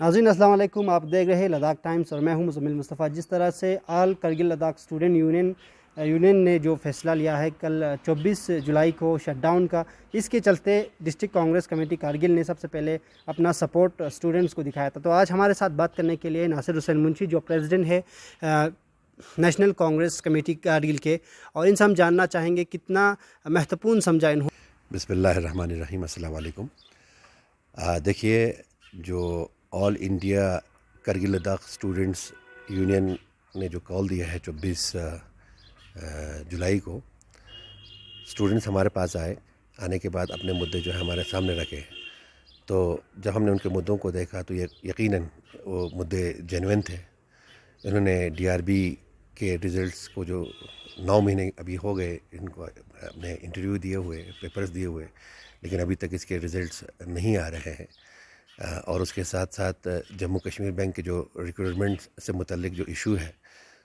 ناظرین السلام علیکم، آپ دیکھ رہے ہیں لداخ ٹائمز اور میں ہوں مزمل مصطفیٰ۔ جس طرح سے آل کرگل لداخ اسٹوڈنٹ یونین نے جو فیصلہ لیا ہے کل 24 جولائی کو شٹ ڈاؤن کا، اس کے چلتے ڈسٹرکٹ کانگریس کمیٹی کارگل نے سب سے پہلے اپنا سپورٹ اسٹوڈنٹس کو دکھایا تھا۔ تو آج ہمارے ساتھ بات کرنے کے لیے ناصر حسین منشی جو پریزیڈنٹ ہے نیشنل کانگریس کمیٹی کارگل کے، اور ان سے ہم جاننا چاہیں گے کتنا مہتوپورن سمجھا انہوں۔ بسم اللہ الرحمن الرحیم، السلام علیکم۔ دیکھیے، جو all India Kargil Ladakh students union نے جو کال دیا ہے 24 جولائی کو، اسٹوڈنٹس ہمارے پاس آنے کے بعد اپنے مدعے جو ہے ہمارے سامنے رکھے، تو جب ہم نے ان کے مدعوں کو دیکھا تو یقیناً وہ مدعے جینوئن تھے۔ انہوں نے ڈی آر بی کے ریزلٹس کو جو 9 مہینے ابھی ہو گئے ان کو اپنے انٹرویو دیے ہوئے، پیپرز دیے ہوئے، لیکن ابھی تک اس کے ریزلٹس نہیں آ رہے ہیں۔ اور اس کے ساتھ ساتھ جموں کشمیر بینک کے جو ریکروٹمنٹ سے متعلق جو ایشو ہے،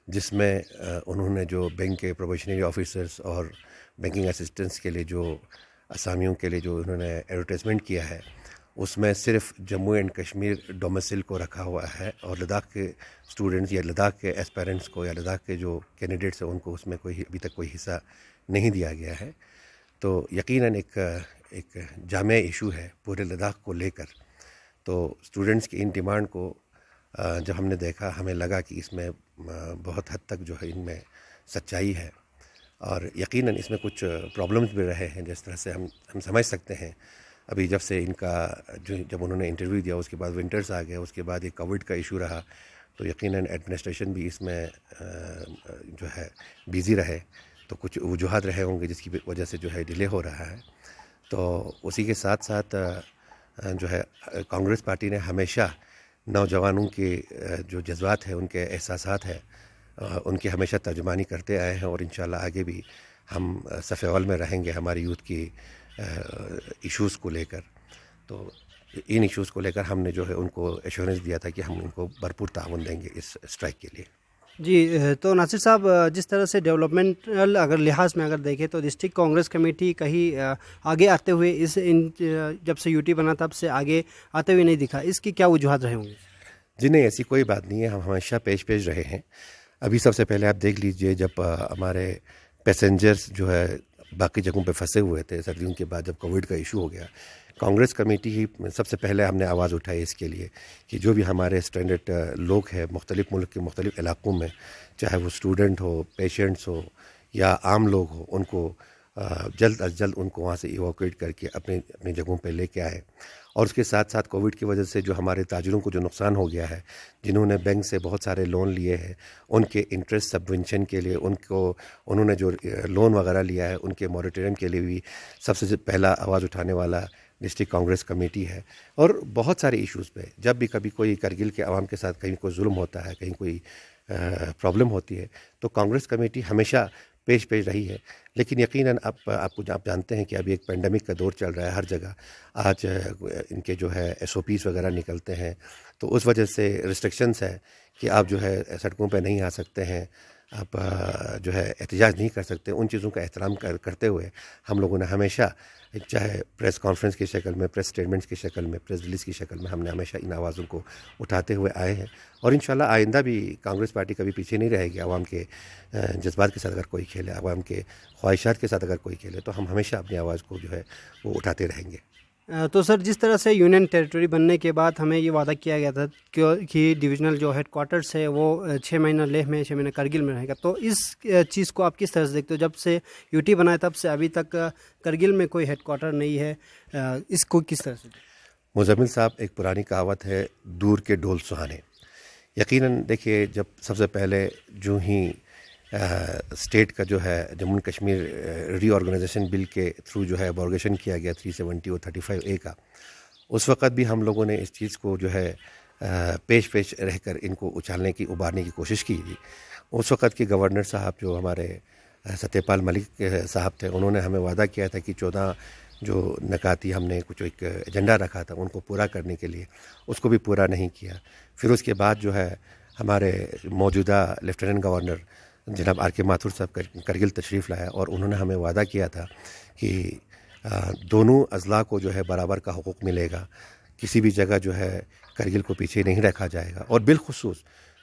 جس میں انہوں نے جو بینک کے پروبیشنری آفیسرز اور بینکنگ اسسٹنٹس کے لیے جو اسامیوں کے لیے جو انہوں نے ایڈورٹائزمنٹ کیا ہے، اس میں صرف جموں اینڈ کشمیر ڈومیسل کو رکھا ہوا ہے، اور لداخ کے اسٹوڈنٹس یا لداخ کے ایسپیرنٹس کو یا لداخ کے جو کینڈیڈیٹس ہیں ان کو اس میں ابھی تک کوئی حصہ نہیں دیا گیا ہے۔ تو یقیناً ایک جامع ایشو ہے پورے لداخ کو لے کر۔ تو اسٹوڈنٹس کی ان ڈیمانڈ کو جب ہم نے دیکھا، ہمیں لگا کہ اس میں بہت حد تک جو ہے ان میں سچائی ہے، اور یقیناً اس میں کچھ پرابلمز بھی رہے ہیں، جس طرح سے ہم سمجھ سکتے ہیں۔ ابھی جب سے ان کا جب انہوں نے انٹرویو دیا، اس کے بعد ونٹرز آ گیا، اس کے بعد ایک کووڈ کا ایشو رہا، تو یقیناً ایڈمنسٹریشن بھی اس میں جو ہے بیزی رہے، تو کچھ وجوہات رہے ہوں گے جس کی وجہ سے جو ہے ڈیلے ہو رہا ہے۔ تو اسی کے ساتھ ساتھ جو ہے کانگریس پارٹی نے ہمیشہ نوجوانوں کے جو جذبات ہیں، ان کے احساسات ہیں، ان کی ہمیشہ ترجمانی کرتے آئے ہیں، اور انشاءاللہ آگے بھی ہم صف اول میں رہیں گے ہماری یوتھ کی ایشوز کو لے کر۔ تو ان ایشوز کو لے کر ہم نے جو ہے ان کو ایشورنس دیا تھا کہ ہم ان کو بھرپور تعاون دیں گے اس اسٹرائک کے لیے۔ جی، تو ناصر صاحب، جس طرح سے ڈیولپمنٹل اگر لحاظ میں اگر دیکھیں تو ڈسٹرکٹ کانگریس کمیٹی کہیں آگے آتے ہوئے جب سے یو ٹی بنا تب سے آگے آتے ہوئے نہیں دکھا، اس کی کیا وجوہات رہے ہوں گے؟ جی نہیں، ایسی کوئی بات نہیں ہے، ہم ہمیشہ پیش رہے ہیں۔ ابھی سب سے پہلے آپ دیکھ لیجئے، جب ہمارے پیسنجرز جو ہے باقی جگہوں پہ پھنسے ہوئے تھے سردیوں کے بعد، جب کووڈ کا ایشو ہو گیا، کانگریس کمیٹی ہی سب سے پہلے ہم نے آواز اٹھائی اس کے لیے کہ جو بھی ہمارے اسٹینڈرڈ لوگ ہیں مختلف ملک کے مختلف علاقوں میں، چاہے وہ اسٹوڈنٹ ہو، پیشنٹس ہو یا عام لوگ ہو، ان کو جلد از جلد ان کو وہاں سے ایواکویٹ کر کے اپنی جگہوں پہ لے کے آئے۔ اور اس کے ساتھ ساتھ کووڈ کی وجہ سے جو ہمارے تاجروں کو جو نقصان ہو گیا ہے، جنہوں نے بینک سے بہت سارے لون لیے ہیں، ان کے انٹرسٹ سبونشن کے لیے انہوں نے جو لون وغیرہ لیا ہے، ان کے موریٹوریم کے لیے بھی سب سے پہلا آواز اٹھانے والا ڈسٹرکٹ کانگریس کمیٹی ہے۔ اور بہت سارے ایشوز پہ جب بھی کبھی کوئی کرگل کے عوام کے ساتھ کہیں کوئی ظلم ہوتا ہے، کہیں کوئی پرابلم ہوتی ہے، تو کانگریس کمیٹی ہمیشہ پیش رہی ہے۔ لیکن یقیناً آپ جانتے ہیں کہ ابھی ایک پینڈیمک کا دور چل رہا ہے ہر جگہ۔ آج ان کے جو ہے SOPs وغیرہ نکلتے ہیں، تو اس وجہ سے ریسٹرکشنس ہے کہ آپ جو ہے سڑکوں پہ نہیں آ سکتے ہیں، آپ جو ہے احتجاج نہیں کر سکتے۔ ان چیزوں کا احترام کرتے ہوئے ہم لوگوں نے ہمیشہ، چاہے پریس کانفرنس کی شکل میں، پریس اسٹیٹمنٹس کی شکل میں، پریس ریلیز کی شکل میں، ہم نے ہمیشہ ان آوازوں کو اٹھاتے ہوئے آئے ہیں، اور انشاءاللہ آئندہ بھی کانگریس پارٹی کبھی پیچھے نہیں رہے گی۔ عوام کے جذبات کے ساتھ اگر کوئی کھیلے، عوام کے خواہشات کے ساتھ اگر کوئی کھیلے، تو ہم ہمیشہ اپنی آواز کو جو ہے وہ اٹھاتے رہیں گے۔ تو سر، جس طرح سے یونین ٹیریٹری بننے کے بعد ہمیں یہ وعدہ کیا گیا تھا کہ ڈویژنل جو ہیڈ کوارٹرس ہے وہ 6 مہینہ لیہ میں، 6 مہینہ کرگل میں رہے گا، تو اس چیز کو آپ کس طرح سے دیکھتے ہو؟ جب سے یو ٹی بنا ہے تب سے ابھی تک کرگل میں کوئی ہیڈ کوارٹر نہیں ہے، اس کو کس طرح سے؟ مزمل صاحب، ایک پرانی کہاوت ہے، دور کے ڈول سہانے۔ یقیناً دیکھیے، جب سب سے پہلے جو ہی اسٹیٹ کا جو ہے جموں کشمیر ری آرگنائزیشن بل کے تھرو جو ہے ابروگیشن کیا گیا 370 اور 35A کا، اس وقت بھی ہم لوگوں نے اس چیز کو جو ہے پیش رہ کر ان کو ابھارنے کی کوشش کی تھی۔ اس وقت کے گورنر صاحب جو ہمارے ستیہ پال ملک صاحب تھے، انہوں نے ہمیں وعدہ کیا تھا کہ 14 جو نکاتی ہم نے کچھ ایک ایجنڈا رکھا تھا ان کو پورا کرنے کے لیے، اس کو بھی پورا نہیں کیا۔ پھر اس کے بعد جو ہے ہمارے موجودہ لیفٹیننٹ گورنر جناب آر کے ماتھور صاحب کرگل تشریف لایا، اور انہوں نے ہمیں وعدہ کیا تھا کہ دونوں اضلاع کو جو ہے برابر کا حقوق ملے گا، کسی بھی جگہ جو ہے کرگل کو پیچھے نہیں رکھا جائے گا. اور بالخصوص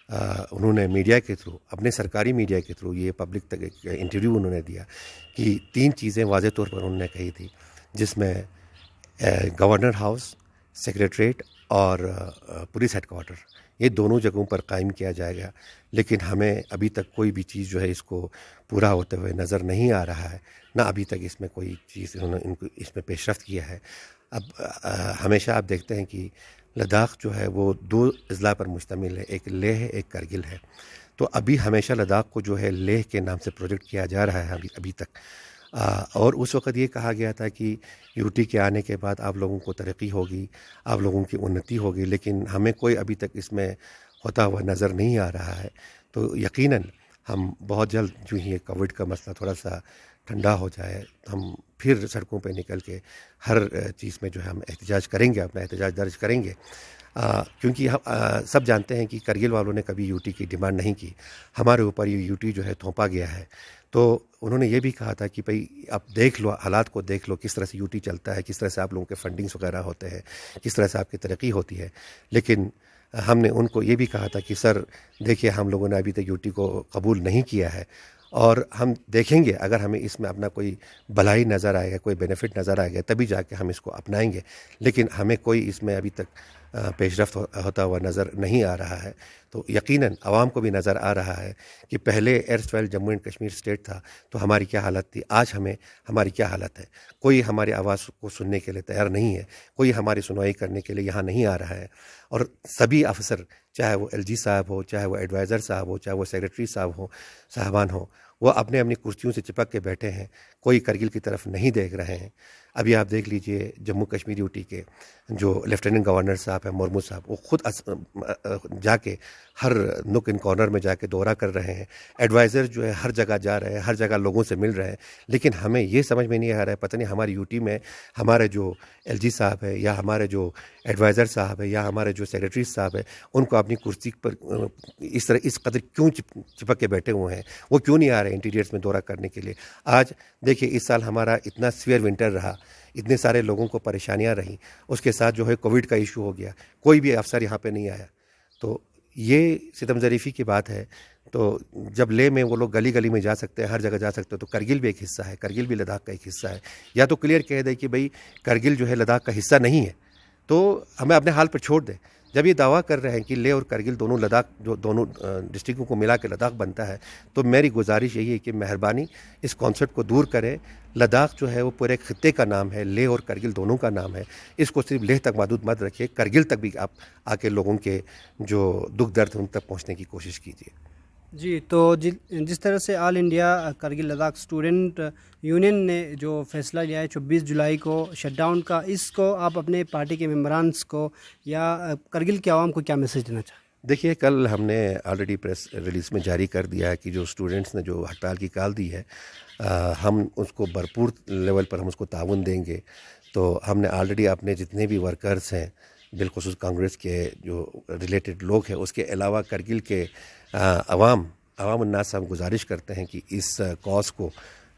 انہوں نے میڈیا کے تھرو، اپنے سرکاری میڈیا کے تھرو یہ پبلک تک ایک انٹرویو انہوں نے دیا کہ 3 چیزیں واضح طور پر انہوں نے کہی تھی، جس میں گورنر ہاؤس، سیکریٹریٹ اور پولیس ہیڈ کوارٹر، یہ دونوں جگہوں پر قائم کیا جائے گا. لیکن ہمیں ابھی تک کوئی بھی چیز جو ہے اس کو پورا ہوتے ہوئے نظر نہیں آ رہا ہے، نہ ابھی تک اس میں کوئی چیز انہوں نے اس میں پیش رفت کیا ہے. اب ہمیشہ آپ دیکھتے ہیں کہ لداخ جو ہے وہ 2 اضلاع پر مشتمل ہے، ایک لیہ ہے، ایک کرگل ہے. تو ابھی ہمیشہ لداخ کو جو ہے لیہ کے نام سے پروجیکٹ کیا جا رہا ہے ابھی تک. اور اس وقت یہ کہا گیا تھا کہ یو ٹی کے آنے کے بعد آپ لوگوں کو ترقی ہوگی، آپ لوگوں کی انتی ہوگی، لیکن ہمیں کوئی ابھی تک اس میں ہوتا ہوا نظر نہیں آ رہا ہے. تو یقیناً ہم بہت جلد جو ہی یہ کووڈ کا مسئلہ تھوڑا سا ٹھنڈا ہو جائے، ہم پھر سڑکوں پہ نکل کے ہر چیز میں جو ہے ہم احتجاج کریں گے، اپنا احتجاج درج کریں گے. کیونکہ ہم سب جانتے ہیں کہ کرگل والوں نے کبھی یو ٹی کی ڈیمانڈ نہیں کی، ہمارے اوپر یہ یو ٹی جو ہے تھوپا گیا ہے. تو انہوں نے یہ بھی کہا تھا کہ بھئی آپ دیکھ لو، حالات کو دیکھ لو، کس طرح سے یو ٹی چلتا ہے، کس طرح سے آپ لوگوں کے فنڈنگز وغیرہ ہوتے ہیں، کس طرح سے آپ کی ترقی ہوتی ہے. لیکن ہم نے ان کو یہ بھی کہا تھا کہ سر دیکھیے، ہم لوگوں نے ابھی تک یو ٹی کو قبول نہیں کیا ہے، اور ہم دیکھیں گے اگر ہمیں اس میں اپنا کوئی بھلائی نظر آئے گا، کوئی بینیفٹ نظر آئے گا، تبھی جا کے ہم اس کو اپنائیں گے. لیکن ہمیں کوئی اس میں ابھی تک پیش رفت ہوتا ہوا نظر نہیں آ رہا ہے. تو یقیناً عوام کو بھی نظر آ رہا ہے کہ پہلے ایرسٹوائل جموں اینڈ کشمیر اسٹیٹ تھا تو ہماری کیا حالت تھی، آج ہماری کیا حالت ہے. کوئی ہماری آواز کو سننے کے لیے تیار نہیں ہے، کوئی ہماری سنوائی کرنے کے لیے یہاں نہیں آ رہا ہے. اور سبھی افسر، چاہے وہ ایل جی صاحب ہو، چاہے وہ ایڈوائزر صاحب ہو، چاہے وہ سیکریٹری صاحبان ہوں، وہ اپنے اپنی کرسیوں سے چپک کے بیٹھے ہیں، کوئی کرگل کی طرف نہیں دیکھ رہے ہیں. ابھی آپ دیکھ لیجئے جموں کشمیر یو ٹی کے جو لیفٹیننٹ گورنر صاحب ہیں مرمو صاحب، وہ خود جا کے ہر نک ان کارنر میں جا کے دورہ کر رہے ہیں. ایڈوائزر جو ہے ہر جگہ جا رہے ہیں، ہر جگہ لوگوں سے مل رہے ہیں. لیکن ہمیں یہ سمجھ میں نہیں آ رہا ہے، پتہ نہیں ہماری یو ٹی میں ہمارے جو ایل جی صاحب ہے، یا ہمارے جو ایڈوائزر صاحب ہے، یا ہمارے جو سیکریٹری صاحب ہے، ان کو اپنی کرسی پر اس قدر کیوں چپک کے بیٹھے ہوئے ہیں، وہ کیوں نہیں آ رہے انٹیریئرس میں دورہ کرنے کے لیے. آج دیکھیے اس سال ہمارا اتنا سویئر ونٹر رہا، اتنے سارے لوگوں کو پریشانیاں رہیں، اس کے ساتھ جو ہے کووڈ کا ایشو ہو گیا، کوئی بھی افسر یہاں پہ نہیں آیا. تو یہ ستم ظریفی کی بات ہے. تو جب لے میں وہ لوگ گلی گلی میں جا سکتے ہیں، ہر جگہ جا سکتے ہیں، تو کرگل بھی ایک حصہ ہے، کرگل بھی لداخ کا ایک حصہ ہے. یا تو کلیئر کہہ دے کہ بھئی کرگل جو ہے لداخ کا حصہ نہیں ہے، تو ہمیں اپنے حال پر چھوڑ دیں. جب یہ دعویٰ کر رہے ہیں کہ لے اور کرگل دونوں لداخ، جو دونوں ڈسٹرکٹوں کو ملا کے لداخ بنتا ہے، تو میری گزارش یہی ہے کہ مہربانی اس کانسیپٹ کو دور کریں. لداخ جو ہے وہ پورے خطے کا نام ہے، لے اور کرگل دونوں کا نام ہے. اس کو صرف لے تک محدود مت رکھیے، کرگل تک بھی آپ آ کے لوگوں کے جو دکھ درد ان تک پہنچنے کی کوشش کیجیے. جی، تو جس طرح سے all India Kargil Ladakh student union نے جو فیصلہ لیا ہے 24 جولائی کو شٹ ڈاؤن کا، اس کو آپ اپنے پارٹی کے ممبرانس کو یا کرگل کے عوام کو کیا میسج دینا چاہیں؟ دیکھیے، کل ہم نے آلریڈی پریس ریلیز میں جاری کر دیا ہے کہ جو اسٹوڈنٹس نے جو ہڑتال کی کال دی ہے، ہم اس کو بھرپور لیول پر ہم اس کو تعاون دیں گے. تو ہم نے آلریڈی اپنے جتنے بھی ورکرز ہیں، بالخصوص کانگریس کے جو ریلیٹڈ لوگ ہیں، اس کے علاوہ کرگل کے عوام الناس سے ہم گزارش کرتے ہیں کہ اس کاز کو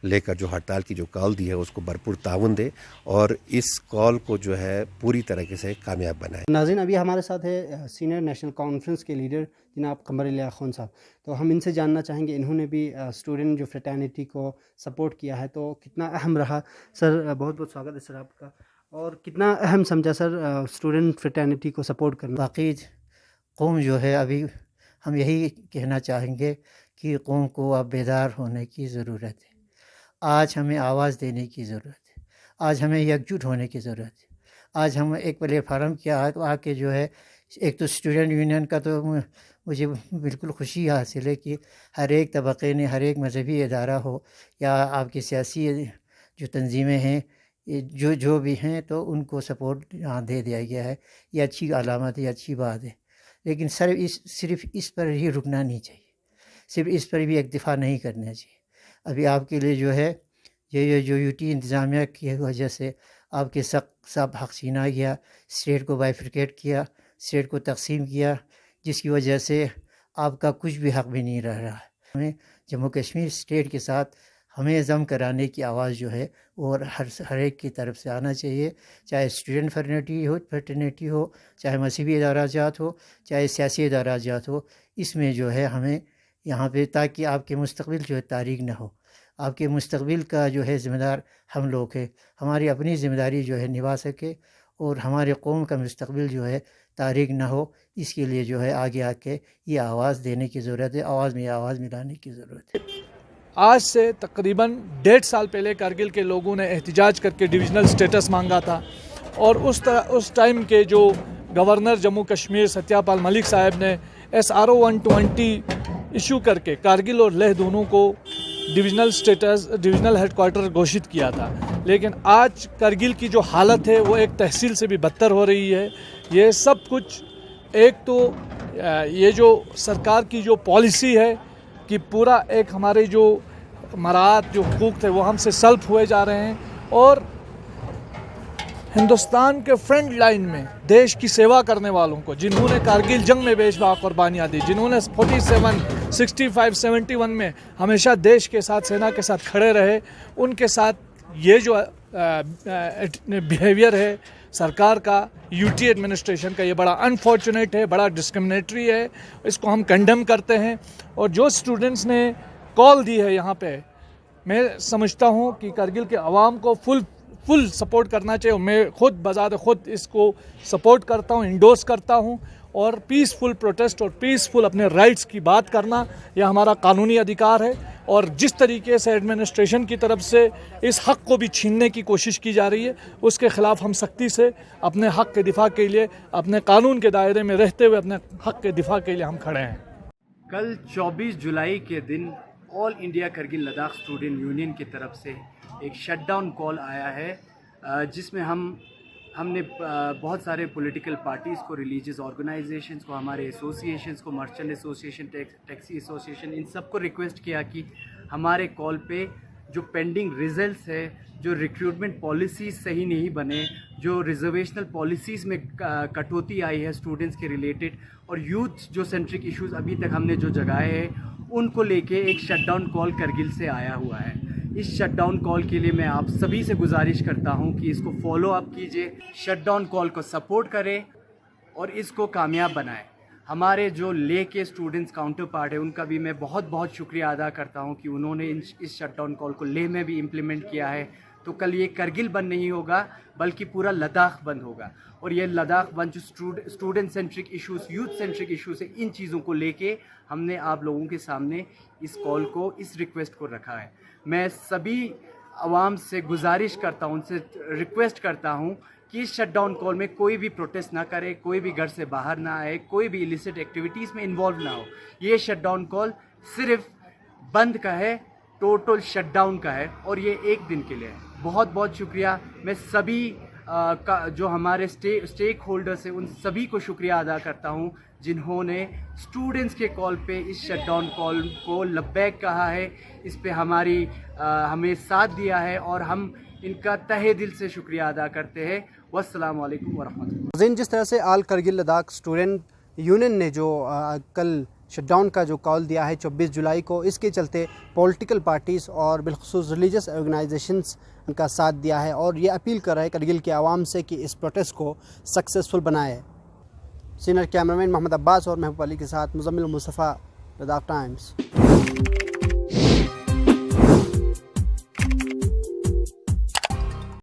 لے کر جو ہڑتال کی جو کال دی ہے اس کو بھرپور تعاون دے اور اس کال کو جو ہے پوری طریقے سے کامیاب بنائے. ناظرین، ابھی ہمارے ساتھ ہے سینئر نیشنل کانفرنس کے لیڈر جناب قمر الیاس خان صاحب. تو ہم ان سے جاننا چاہیں گے، انہوں نے بھی اسٹوڈنٹ جو فریٹرنیٹی کو سپورٹ کیا ہے تو کتنا اہم رہا. سر، بہت بہت سواگت ہے سر آپ کا. اور کتنا اہم سمجھا سر اسٹوڈنٹ فریٹرنیٹی کو سپورٹ کرنا؟ باقی قوم جو ہے، ابھی ہم یہی کہنا چاہیں گے کہ قوم کو اب بیدار ہونے کی ضرورت ہے. آج ہمیں آواز دینے کی ضرورت ہے، آج ہمیں یکجٹ ہونے کی ضرورت ہے. آج ہم ایک پلیٹ فارم کیا آ کے جو ہے، ایک تو اسٹوڈنٹ یونین کا تو مجھے بالکل خوشی حاصل ہے کہ ہر ایک طبقے نے، ہر ایک مذہبی ادارہ ہو یا آپ کی سیاسی جو تنظیمیں ہیں، جو بھی ہیں، تو ان کو سپورٹ یہاں دے دیا گیا ہے. یہ اچھی علامت ہے، یہ اچھی بات ہے. لیکن صرف اس پر ہی رکنا نہیں چاہیے، صرف اس پر بھی اکتفا نہیں کرنا چاہیے. ابھی آپ کے لیے جو ہے، یہ جو یو ٹی انتظامیہ کی وجہ سے آپ کے سب حق چھینا گیا، اسٹیٹ کو بائیفرکیٹ کیا، اسٹیٹ کو تقسیم کیا، جس کی وجہ سے آپ کا کچھ بھی حق بھی نہیں رہ رہا ہے. ہمیں جموں کشمیر اسٹیٹ کے ساتھ ہمیں ضم کرانے کی آواز جو ہے وہ ہر ایک کی طرف سے آنا چاہیے، چاہے اسٹوڈنٹ فرٹرنیٹی ہو، چاہے مذہبی ادارات ہو، چاہے سیاسی ادارات ہو، اس میں جو ہے ہمیں یہاں پہ، تاکہ آپ کے مستقبل جو ہے تاریک نہ ہو. آپ کے مستقبل کا جو ہے ذمہ دار ہم لوگ ہیں، ہماری اپنی ذمہ داری جو ہے نبھا سکے اور ہمارے قوم کا مستقبل جو ہے تاریک نہ ہو. اس کے لیے جو ہے آگے آ کے یہ آواز دینے کی ضرورت ہے، آواز میں آواز ملانے کی ضرورت ہے. آج سے تقریباً 1.5 سال پہلے کارگل کے لوگوں نے احتجاج کر کے ڈویژنل سٹیٹس مانگا تھا، اور اس ٹائم کے جو گورنر جموں کشمیر ستیہ پال ملک صاحب نے SRO 120 ایشو کر کے کارگل اور لیہ دونوں کو ڈویژنل ہیڈ کوارٹر گھوشت کیا تھا. لیکن آج کارگل کی جو حالت ہے وہ ایک تحصیل سے بھی بدتر ہو رہی ہے. یہ سب کچھ ایک تو یہ جو سرکار کی جو پالیسی ہے کہ پورا ایک ہمارے جو مراعات جو حقوق تھے وہ ہم سے سلب ہوئے جا رہے ہیں، اور ہندوستان کے فرنٹ لائن میں دیش کی سیوا کرنے والوں کو، جنہوں نے کارگل جنگ میں بے شمار قربانیاں دی، جنہوں نے 47، 65، 71 میں ہمیشہ دیش کے ساتھ، سینا کے ساتھ کھڑے رہے، ان کے ساتھ یہ جو بیہیویئر ہے سرکار کا، UT ایڈمنسٹریشن کا، یہ بڑا انفارچونیٹ ہے، بڑا ڈسکرمنیٹری ہے. اس کو ہم کنڈیم کرتے ہیں. اور جو اسٹوڈنٹس نے کال دی ہے یہاں پہ، میں سمجھتا ہوں کہ کارگل کے عوام کو فل سپورٹ کرنا چاہیے. میں خود بذات خود اس کو سپورٹ کرتا ہوں، انڈورس کرتا ہوں. اور پیسفل پروٹیسٹ اور پیسفل اپنے رائٹس کی بات کرنا یہ ہمارا قانونی ادھیکار ہے. اور جس طریقے سے ایڈمنسٹریشن کی طرف سے اس حق کو بھی چھیننے کی کوشش کی جا رہی ہے، اس کے خلاف ہم سختی سے اپنے حق کے دفاع کے لیے، اپنے قانون کے دائرے میں رہتے ہوئے اپنے حق کے دفاع کے لیے ہم کھڑے ہیں. کل 24 جولائی کے دن all India Kargil Ladakh student union کی طرف سے ایک شٹ ڈاؤن کال آیا ہے، جس میں ہم نے بہت سارے پولیٹیکل پارٹیز کو، ریلیجیس آرگنائزیشنز کو، ہمارے ایسوسیشنز کو، مرچنٹ ایسوسیشن، ٹیکسی ایسوسیشن، ان سب کو ریکویسٹ کیا کہ ہمارے کال پہ جو پینڈنگ ریزلٹس ہے، جو ریکروٹمنٹ پالیسیز صحیح نہیں بنے، جو ریزرویشنل پالیسیز میں کٹوتی آئی ہے اسٹوڈنٹس کے ریلیٹڈ، اور یوتھ جو سینٹرک ایشوز ابھی تک ہم نے جو جگائے ہیں ان کو لے کے ایک شٹ ڈاؤن کال کرگل سے آیا ہوا ہے. اس شٹ ڈاؤن کال کے لیے میں آپ سبھی سے گزارش کرتا ہوں کہ اس کو فالو اپ کیجئے، شٹ ڈاؤن کال کو سپورٹ کریں اور اس کو کامیاب بنائیں. ہمارے جو لے کے اسٹوڈنٹس کاؤنٹر پارٹ ہے ان کا بھی میں بہت شکریہ ادا کرتا ہوں کہ انہوں نے اس شٹ ڈاؤن کال کو لے میں بھی امپلیمنٹ کیا ہے. تو کل یہ کرگل بند نہیں ہوگا بلکہ پورا لداخ بند ہوگا. اور یہ لداخ بند جو student centric issues, youth centric issues ہے، ان چیزوں کو لے کے ہم نے آپ لوگوں کے سامنے اس کال کو، اس ریکویسٹ کو رکھا ہے. میں سبھی عوام سے گزارش کرتا ہوں، ان سے ریکویسٹ کرتا ہوں کہ اس شٹ ڈاؤن کال میں کوئی بھی پروٹیسٹ نہ کرے، کوئی بھی گھر سے باہر نہ آئے، کوئی بھی ایلیسٹ ایکٹیویٹیز میں انوالو نہ ہو. یہ شٹ ڈاؤن کال صرف بند کا ہے، ٹوٹل شٹ ڈاؤن کا ہے، اور یہ ایک دن کے لیے ہے. بہت شکریہ. میں سبھی جو ہمارے اسٹیک ہولڈرس ہیں ان سبھی کو شکریہ ادا کرتا ہوں جنہوں نے اسٹوڈنٹس کے کال پہ اس شٹ ڈاؤن کال کو لبیک کہا ہے، اس پہ ہمیں ساتھ دیا ہے، اور ہم ان کا تہہ دل سے شکریہ ادا کرتے ہیں. والسلام علیکم ورحمۃ اللہ. جس طرح سے آل کرگل لداخ اسٹوڈنٹ یونین نے جو کل شٹ ڈاؤن کا جو کال دیا ہے 24 جولائی کو، اس کے چلتے پولیٹیکل پارٹیز اور بالخصوص ریلیجس آرگنائزیشنز کا ساتھ دیا ہے، اور یہ اپیل کر رہا ہے کرگل کے عوام سے کہ اس پروٹیسٹ کو سکسیسفل بنائے. سینئر کیمرامین محمد عباس اور محبوب علی کے ساتھ مزمل مصطفیٰ، لداخ ٹائمز.